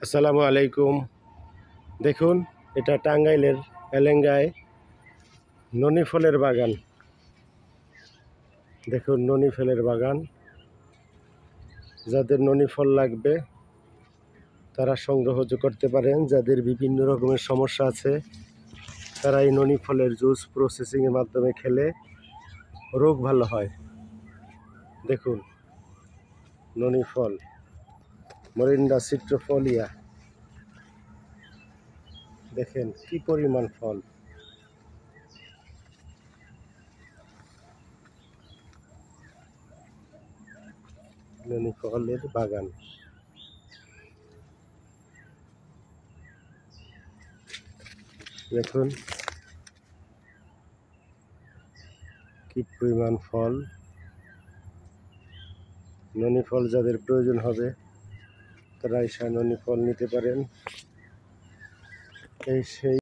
আসসালামু আলাইকুম। দেখুন, এটা টাঙ্গাইলের এলেঙ্গায় ননি ফলের বাগান। দেখুন, ননি ফলের বাগান। যাদের ননি ফল লাগবে তারা সংগ্রহ করতে পারেন। যাদের বিভিন্ন রকমের সমস্যা আছে তারা এই ননি ফলের জুস প্রসেসিংয়ের মাধ্যমে খেলে রোগ ভালো হয়। দেখুন, ননি ফল, মরিন্ডা সিট্রোফোলিয়া। দেখেন কি পরিমাণ ফল। ননি ফলের বাগান। দেখুন কি পরিমাণ ফল। ননি ফল যাদের প্রয়োজন হবে তারা এসে ননি ফল নিতে পারেন। এই সেই